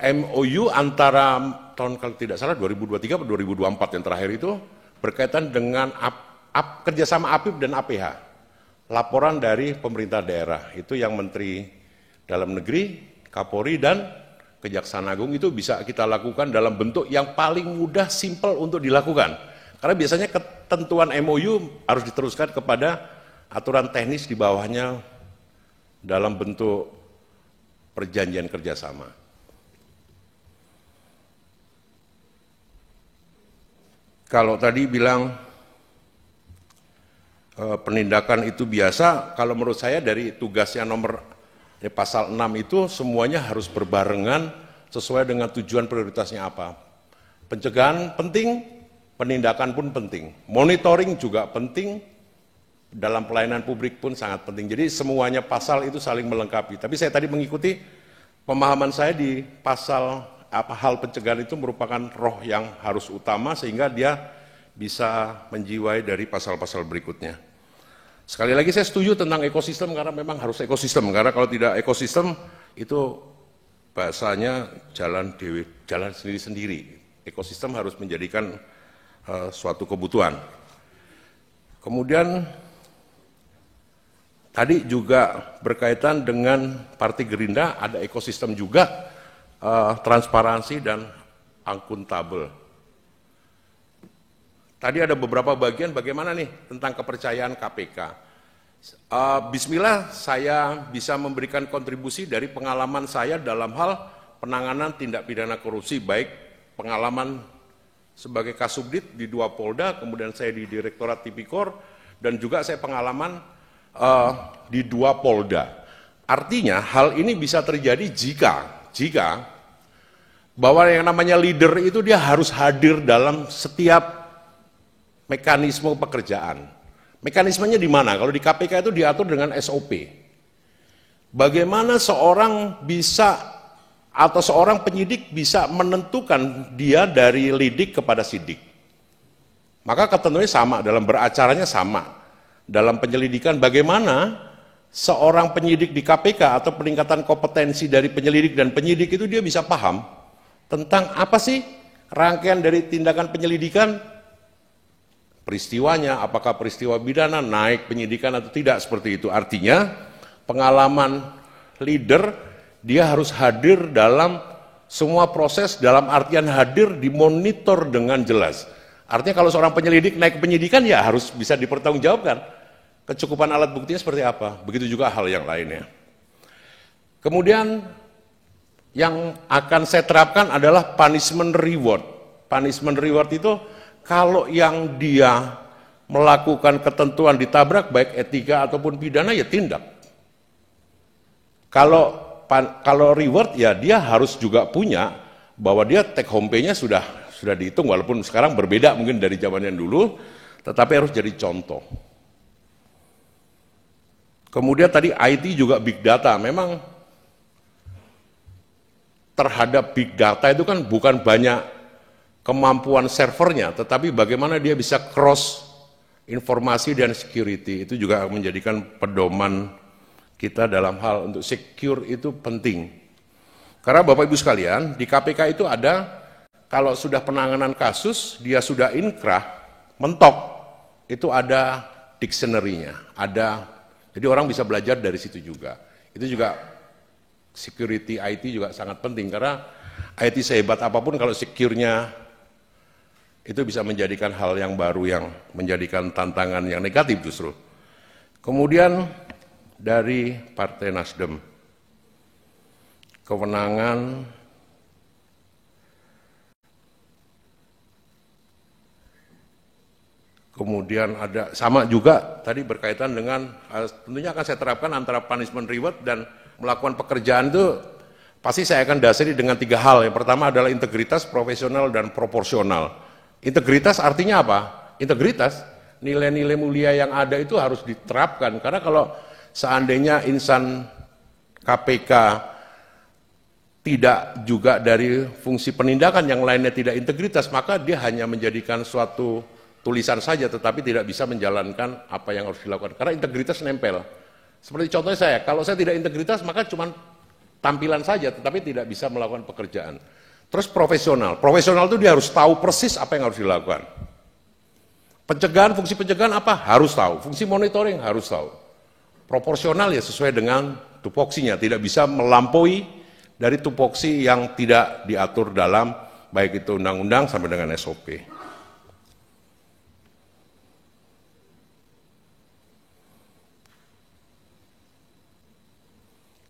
MOU antara tahun kalau tidak salah 2023 atau 2024 yang terakhir itu berkaitan dengan kerjasama APIP dan APH. Laporan dari pemerintah daerah, itu yang Menteri Dalam Negeri, Kapolri dan Kejaksaan Agung itu bisa kita lakukan dalam bentuk yang paling mudah, simpel untuk dilakukan. Karena biasanya ketentuan MOU harus diteruskan kepada aturan teknis di bawahnya dalam bentuk perjanjian kerjasama. Kalau tadi bilang penindakan itu biasa, kalau menurut saya dari tugasnya pasal 6 itu semuanya harus berbarengan sesuai dengan tujuan prioritasnya apa. Pencegahan penting, penindakan pun penting. Monitoring juga penting, dalam pelayanan publik pun sangat penting. Jadi semuanya pasal itu saling melengkapi. Tapi saya tadi mengikuti pemahaman saya di pasal hal pencegahan itu merupakan roh yang harus utama sehingga dia bisa menjiwai dari pasal-pasal berikutnya. Sekali lagi saya setuju tentang ekosistem karena memang harus ekosistem, karena kalau tidak ekosistem itu bahasanya jalan sendiri-sendiri. Ekosistem harus menjadikan suatu kebutuhan. Kemudian tadi juga berkaitan dengan Partai Gerindra ada ekosistem juga, transparansi dan akuntabel. Tadi ada beberapa bagian bagaimana nih tentang kepercayaan KPK. Bismillah saya bisa memberikan kontribusi dari pengalaman saya dalam hal penanganan tindak pidana korupsi, baik pengalaman sebagai Kasubdit di 2 Polda, kemudian saya di Direktorat Tipikor, dan juga saya pengalaman di 2 Polda. Artinya hal ini bisa terjadi jika bahwa yang namanya leader itu dia harus hadir dalam setiap mekanisme pekerjaan. Mekanismenya di mana? Kalau di KPK itu diatur dengan SOP. Bagaimana seorang bisa atau seorang penyidik bisa menentukan dia dari lidik kepada sidik. Maka ketentuannya sama, dalam beracaranya sama. Dalam penyelidikan bagaimana seorang penyidik di KPK atau peningkatan kompetensi dari penyelidik dan penyidik itu dia bisa paham tentang apa sih rangkaian dari tindakan penyelidikan, peristiwanya, apakah peristiwa pidana, naik penyidikan atau tidak, seperti itu. Artinya pengalaman leader dia harus hadir dalam semua proses, dalam artian hadir dimonitor dengan jelas. Artinya kalau seorang penyelidik naik penyidikan ya harus bisa dipertanggungjawabkan. Kecukupan alat buktinya seperti apa, begitu juga hal yang lainnya. Kemudian yang akan saya terapkan adalah punishment reward. Punishment reward itu kalau yang dia melakukan ketentuan ditabrak, baik etika ataupun pidana, ya tindak. Kalau reward, ya dia harus juga punya bahwa dia take home pay-nya sudah dihitung, walaupun sekarang berbeda mungkin dari zaman yang dulu, tetapi harus jadi contoh. Kemudian tadi IT juga big data, memang terhadap big data itu kan bukan banyak kemampuan servernya, tetapi bagaimana dia bisa cross informasi dan security, itu juga menjadikan pedoman kita dalam hal untuk secure itu penting. Karena Bapak Ibu sekalian, di KPK itu ada, kalau sudah penanganan kasus, dia sudah inkrah, mentok, itu ada dictionary-nya, jadi orang bisa belajar dari situ juga. Itu juga security IT juga sangat penting, karena IT sehebat apapun kalau secure-nya itu bisa menjadikan hal yang baru yang menjadikan tantangan yang negatif justru. Kemudian dari Partai Nasdem, kewenangan kemudian ada sama juga tadi berkaitan dengan tentunya akan saya terapkan antara punishment reward dan melakukan pekerjaan itu pasti saya akan dasari dengan 3 hal. Yang pertama adalah integritas, profesional, dan proporsional. Integritas artinya apa? Integritas, nilai-nilai mulia yang ada itu harus diterapkan, karena kalau seandainya insan KPK tidak juga dari fungsi penindakan yang lainnya tidak integritas, maka dia hanya menjadikan suatu tulisan saja tetapi tidak bisa menjalankan apa yang harus dilakukan, karena integritas nempel. Seperti contohnya saya, kalau saya tidak integritas maka cuma tampilan saja tetapi tidak bisa melakukan pekerjaan. Terus profesional itu dia harus tahu persis apa yang harus dilakukan. Pencegahan, fungsi pencegahan apa? Harus tahu. Fungsi monitoring harus tahu. Proporsional ya sesuai dengan tupoksinya, tidak bisa melampaui dari tupoksi yang tidak diatur dalam baik itu undang-undang sampai dengan SOP.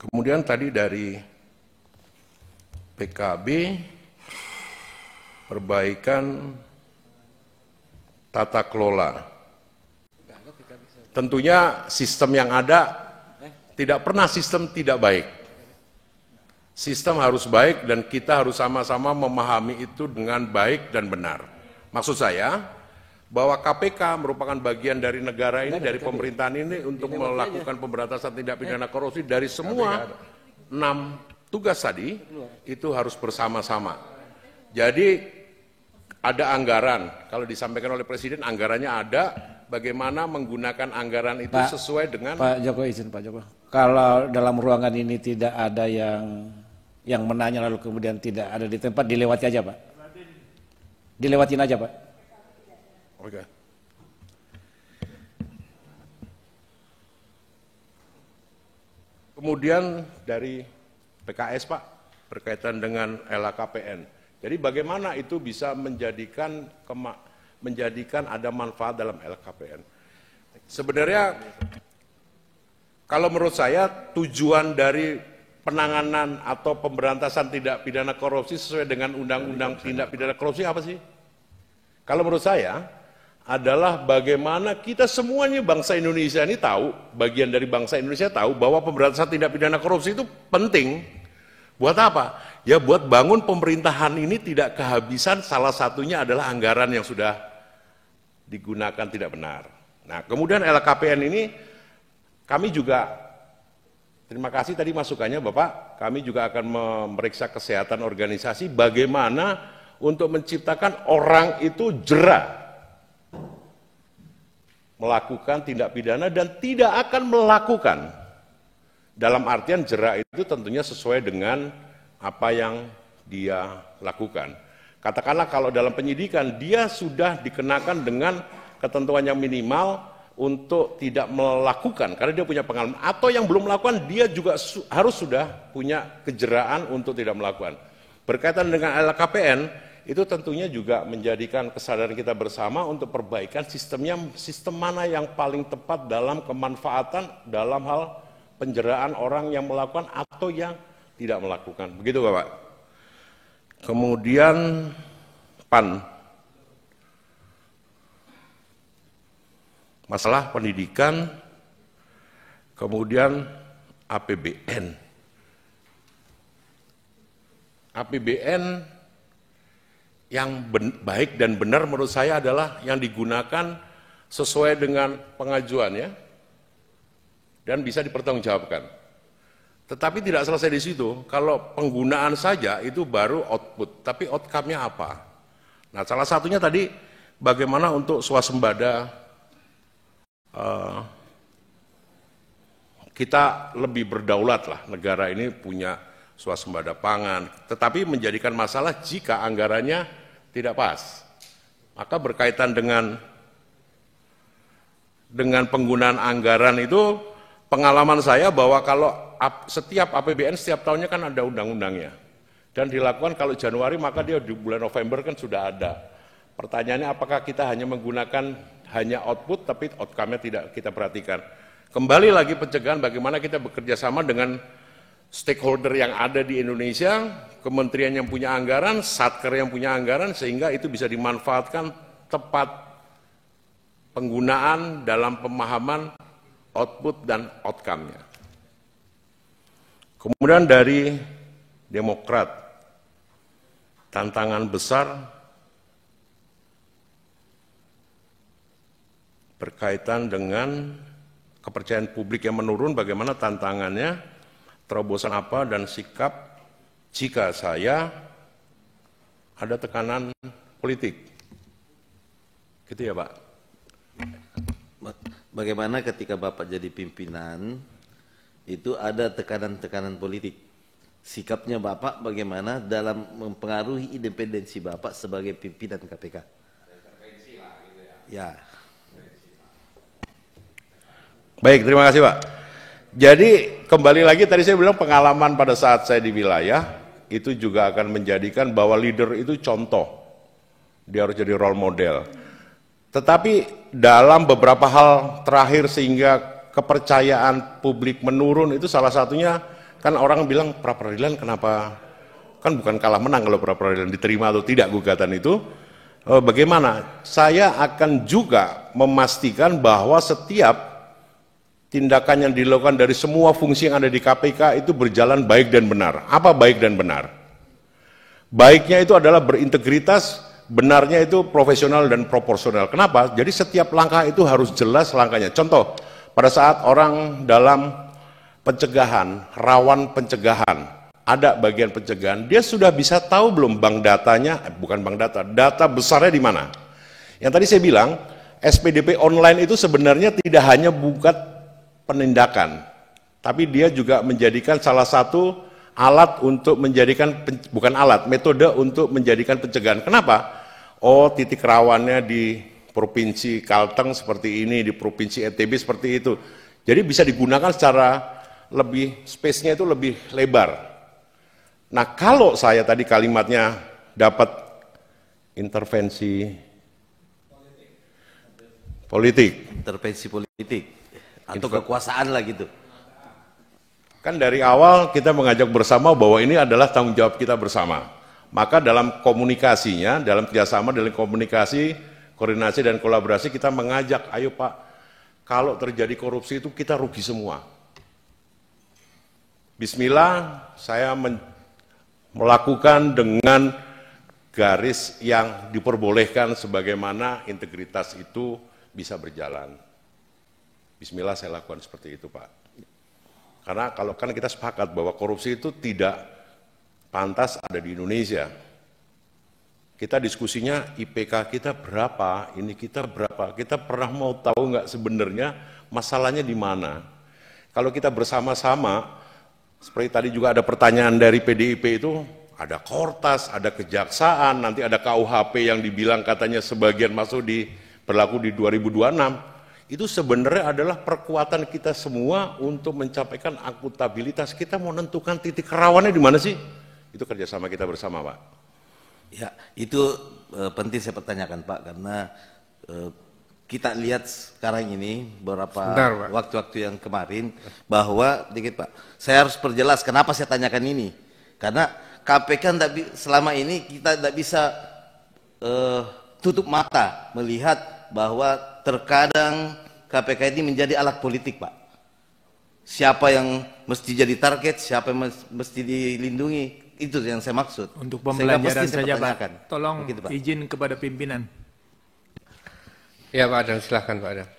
Kemudian tadi dari PKB, perbaikan tata kelola. Tentunya sistem yang ada tidak pernah sistem tidak baik. Sistem harus baik dan kita harus sama-sama memahami itu dengan baik dan benar. Maksud saya bahwa KPK merupakan bagian dari negara ini, dari pemerintahan ini untuk melakukan pemberantasan tindak pidana korupsi dari semua 6 tugas tadi itu harus bersama-sama. Jadi ada anggaran, kalau disampaikan oleh Presiden anggarannya ada, bagaimana menggunakan anggaran itu sesuai dengan... Pak Joko izin Pak Joko, kalau dalam ruangan ini tidak ada yang menanya lalu kemudian tidak ada di tempat, dilewati aja Pak. Dilewatin aja Pak. Oke. Kemudian dari PKS Pak, berkaitan dengan LHKPN. Jadi bagaimana itu bisa menjadikan ada manfaat dalam LHKPN. Sebenarnya kalau menurut saya tujuan dari penanganan atau pemberantasan tindak pidana korupsi sesuai dengan Undang-Undang Tindak Pidana Korupsi apa sih? Kalau menurut saya adalah bagaimana kita semuanya bangsa Indonesia ini tahu, bagian dari bangsa Indonesia tahu bahwa pemberantasan tindak pidana korupsi itu penting. Buat apa? Ya buat bangun pemerintahan ini tidak kehabisan, salah satunya adalah anggaran yang sudah digunakan tidak benar. Nah kemudian LHKPN ini kami juga, terima kasih tadi masukannya Bapak, kami juga akan memeriksa kesehatan organisasi bagaimana untuk menciptakan orang itu jera melakukan tindak pidana dan tidak akan melakukan. Dalam artian jera itu tentunya sesuai dengan apa yang dia lakukan. Katakanlah kalau dalam penyidikan dia sudah dikenakan dengan ketentuan yang minimal untuk tidak melakukan karena dia punya pengalaman, atau yang belum melakukan dia juga harus sudah punya kejeraan untuk tidak melakukan. Berkaitan dengan LHKPN itu tentunya juga menjadikan kesadaran kita bersama untuk perbaikan sistem mana yang paling tepat dalam kemanfaatan dalam hal penjeraan orang yang melakukan atau yang tidak melakukan. Begitu Bapak. Kemudian PAN. Masalah pendidikan, kemudian APBN. APBN yang baik dan benar menurut saya adalah yang digunakan sesuai dengan pengajuannya dan bisa dipertanggungjawabkan. Tetapi tidak selesai di situ. Kalau penggunaan saja itu baru output, tapi outcome-nya apa? Nah, salah satunya tadi bagaimana untuk swasembada kita lebih berdaulat lah, negara ini punya swasembada pangan, tetapi menjadikan masalah jika anggarannya tidak pas. Maka berkaitan dengan penggunaan anggaran itu, pengalaman saya bahwa kalau setiap APBN setiap tahunnya kan ada undang-undangnya. Dan dilakukan kalau Januari maka dia di bulan November kan sudah ada. Pertanyaannya apakah kita hanya menggunakan hanya output tapi outcome-nya tidak kita perhatikan. Kembali lagi pencegahan bagaimana kita bekerja sama dengan stakeholder yang ada di Indonesia, kementerian yang punya anggaran, satker yang punya anggaran, sehingga itu bisa dimanfaatkan tepat penggunaan dalam pemahaman output dan outcome-nya. Kemudian dari Demokrat, tantangan besar berkaitan dengan kepercayaan publik yang menurun, bagaimana tantangannya, terobosan apa dan sikap jika saya ada tekanan politik. Gitu ya Pak? Bagaimana ketika Bapak jadi pimpinan, itu ada tekanan-tekanan politik. Sikapnya Bapak bagaimana dalam mempengaruhi independensi Bapak sebagai pimpinan KPK? Ya. Baik, terima kasih Pak. Jadi kembali lagi tadi saya bilang pengalaman pada saat saya di wilayah itu juga akan menjadikan bahwa leader itu contoh. Dia harus jadi role model. Tetapi dalam beberapa hal terakhir sehingga kepercayaan publik menurun itu salah satunya kan orang bilang pra peradilan kenapa, kan bukan kalah menang kalau pra peradilan diterima atau tidak gugatan itu. Bagaimana? Saya akan juga memastikan bahwa setiap tindakan yang dilakukan dari semua fungsi yang ada di KPK itu berjalan baik dan benar. Apa baik dan benar? Baiknya itu adalah berintegritas, benarnya itu profesional dan proporsional. Kenapa? Jadi setiap langkah itu harus jelas langkahnya. Contoh, pada saat orang dalam pencegahan, rawan pencegahan, ada bagian pencegahan, dia sudah bisa tahu belum bank datanya, bukan bank data besarnya di mana. Yang tadi saya bilang, SPDP online itu sebenarnya tidak hanya bukan penindakan, tapi dia juga menjadikan salah satu alat untuk menjadikan, bukan alat, metode untuk menjadikan pencegahan. Kenapa? Oh, titik rawannya di Provinsi Kalteng seperti ini, di Provinsi NTB seperti itu. Jadi bisa digunakan secara lebih, space-nya itu lebih lebar. Nah, kalau saya tadi kalimatnya dapat intervensi politik. Intervensi politik atau kekuasaan lah gitu. Kan dari awal kita mengajak bersama bahwa ini adalah tanggung jawab kita bersama. Maka dalam komunikasinya, dalam kerjasama, dalam komunikasi, koordinasi dan kolaborasi kita mengajak, ayo Pak, kalau terjadi korupsi itu kita rugi semua. Bismillah, saya melakukan dengan garis yang diperbolehkan sebagaimana integritas itu bisa berjalan. Bismillah saya lakukan seperti itu Pak. Karena kalau kan kita sepakat bahwa korupsi itu tidak pantas ada di Indonesia. Kita diskusinya IPK kita berapa, ini kita berapa. Kita pernah mau tahu nggak sebenarnya masalahnya di mana. Kalau kita bersama-sama, seperti tadi juga ada pertanyaan dari PDIP itu, ada Kortas, ada Kejaksaan, nanti ada KUHP yang dibilang katanya sebagian masuk berlaku di 2026. Itu sebenarnya adalah perkuatan kita semua untuk mencapaikan akuntabilitas. Kita mau menentukan titik rawannya di mana sih? Itu kerjasama kita bersama, Pak. Ya, itu penting saya pertanyakan, Pak, karena kita lihat sekarang ini beberapa waktu-waktu yang kemarin bahwa dikit Pak, saya harus perjelas kenapa saya tanyakan ini, karena KPK selama ini kita tidak bisa tutup mata melihat bahwa terkadang KPK ini menjadi alat politik Pak. Siapa yang mesti jadi target, siapa yang mesti dilindungi, itu yang saya maksud. Untuk pembelajaran saja Pak, tolong begitu, Pak. Izin kepada pimpinan. Ya Pak Adam, silahkan Pak Adam.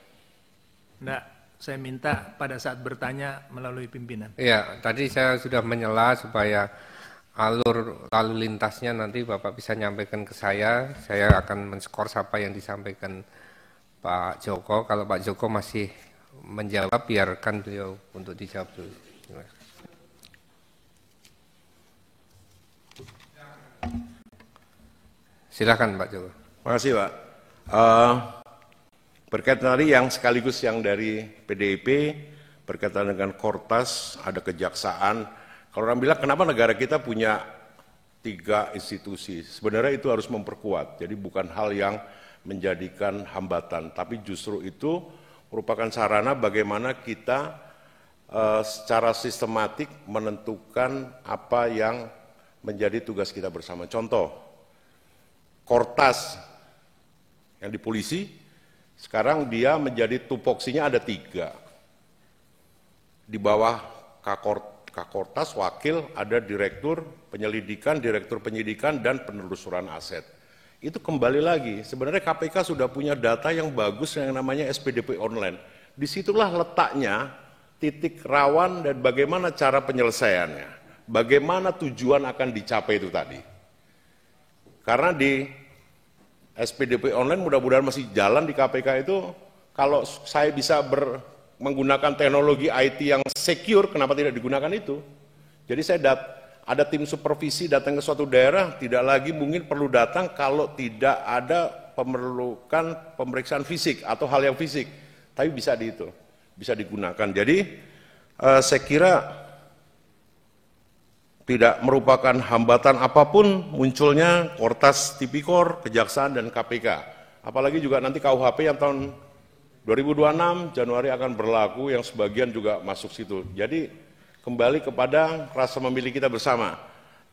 Enggak, saya minta pada saat bertanya melalui pimpinan. Ya, tadi saya sudah menyela supaya alur lalu lintasnya nanti Bapak bisa nyampaikan ke saya akan men-skor apa yang disampaikan Pak Joko. Kalau Pak Joko masih menjawab, biarkan beliau untuk dijawab dulu. Silahkan Pak Joko. Terima kasih Pak. Berkaitan tadi yang sekaligus yang dari PDIP, berkaitan dengan Kortas, ada Kejaksaan. Kalau orang bilang kenapa negara kita punya 3 institusi, sebenarnya itu harus memperkuat. Jadi bukan hal yang menjadikan hambatan, tapi justru itu merupakan sarana bagaimana kita secara sistematik menentukan apa yang menjadi tugas kita bersama. Contoh, Kortas yang di polisi, sekarang dia menjadi tupoksinya ada 3. Di bawah Kakortas wakil ada direktur penyelidikan, direktur penyidikan, dan penelusuran aset. Itu kembali lagi, sebenarnya KPK sudah punya data yang bagus yang namanya SPDP online. Disitulah letaknya titik rawan dan bagaimana cara penyelesaiannya. Bagaimana tujuan akan dicapai itu tadi. Karena di SPDP online mudah-mudahan masih jalan di KPK itu, kalau saya bisa menggunakan teknologi IT yang secure, kenapa tidak digunakan itu? Jadi saya ada tim supervisi datang ke suatu daerah, tidak lagi mungkin perlu datang kalau tidak ada memerlukan pemeriksaan fisik atau hal yang fisik, tapi bisa digunakan. Jadi saya kira tidak merupakan hambatan apapun munculnya Kortas, Tipikor, Kejaksaan, dan KPK. Apalagi juga nanti KUHP yang tahun 2026 Januari akan berlaku, yang sebagian juga masuk situ. Jadi kembali kepada rasa memilih kita bersama.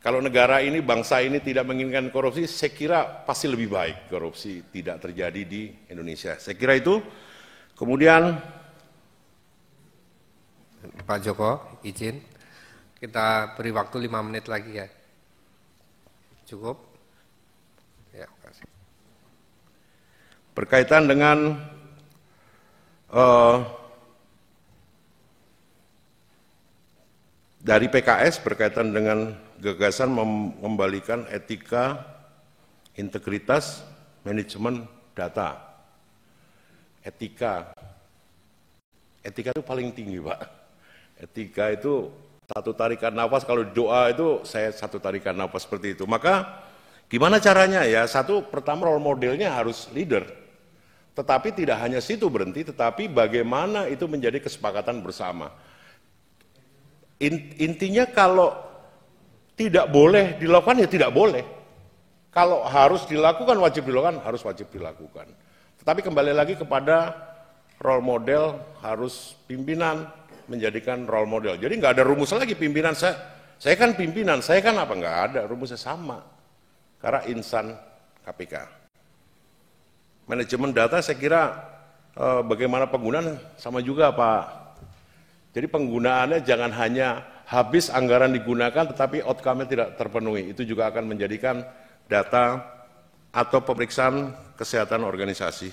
Kalau negara ini, bangsa ini tidak menginginkan korupsi, saya kira pasti lebih baik korupsi tidak terjadi di Indonesia. Saya kira itu. Kemudian Pak Joko, izin. Kita beri waktu 5 menit lagi ya. Cukup? Ya, kasih. Berkaitan dengan dari PKS berkaitan dengan gagasan mengembalikan etika, integritas, manajemen data. Etika itu paling tinggi, Pak. Etika itu satu tarikan nafas, kalau doa itu saya satu tarikan nafas seperti itu. Maka gimana caranya ya? Satu, pertama role modelnya harus leader. Tetapi tidak hanya situ berhenti, tetapi bagaimana itu menjadi kesepakatan bersama. Intinya kalau tidak boleh dilakukan ya tidak boleh. Kalau harus dilakukan, wajib dilakukan, harus wajib dilakukan. Tetapi kembali lagi kepada role model, harus pimpinan menjadikan role model. Jadi nggak ada rumus lagi pimpinan, saya kan pimpinan, saya kan apa, nggak ada, rumusnya sama. Karena insan KPK. Manajemen data saya kira bagaimana penggunaan sama juga, Pak. Jadi penggunaannya jangan hanya habis anggaran digunakan tetapi outcome-nya tidak terpenuhi. Itu juga akan menjadikan data atau pemeriksaan kesehatan organisasi.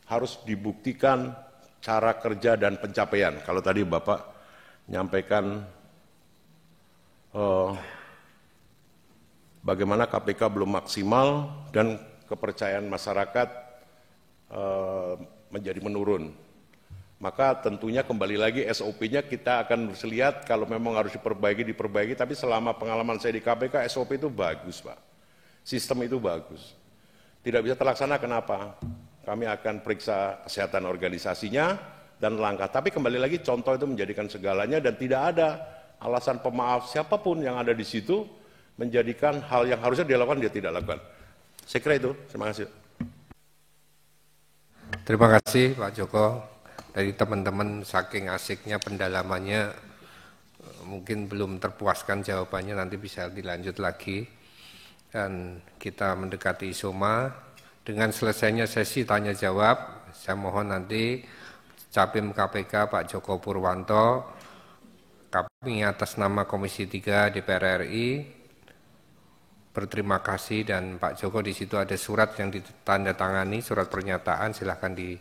Harus dibuktikan cara kerja dan pencapaian. Kalau tadi Bapak menyampaikan bagaimana KPK belum maksimal dan kepercayaan masyarakat menjadi menurun. Maka tentunya kembali lagi SOP-nya kita akan lihat kalau memang harus diperbaiki, tapi selama pengalaman saya di KPK SOP itu bagus, Pak. Sistem itu bagus. Tidak bisa terlaksana kenapa? Kami akan periksa kesehatan organisasinya dan langkah. Tapi kembali lagi contoh itu menjadikan segalanya dan tidak ada alasan pemaaf siapapun yang ada di situ menjadikan hal yang harusnya dilakukan dia tidak lakukan. Saya kira itu. Terima kasih. Terima kasih Pak Joko. Dari teman-teman saking asiknya pendalamannya mungkin belum terpuaskan jawabannya, nanti bisa dilanjut lagi. Dan kita mendekati isoma. Dengan selesainya sesi tanya jawab, saya mohon nanti Capim KPK Pak Joko Purwanto, kami atas nama Komisi 3 DPR RI berterima kasih, dan Pak Joko di situ ada surat yang ditandatangani, surat pernyataan, silahkan di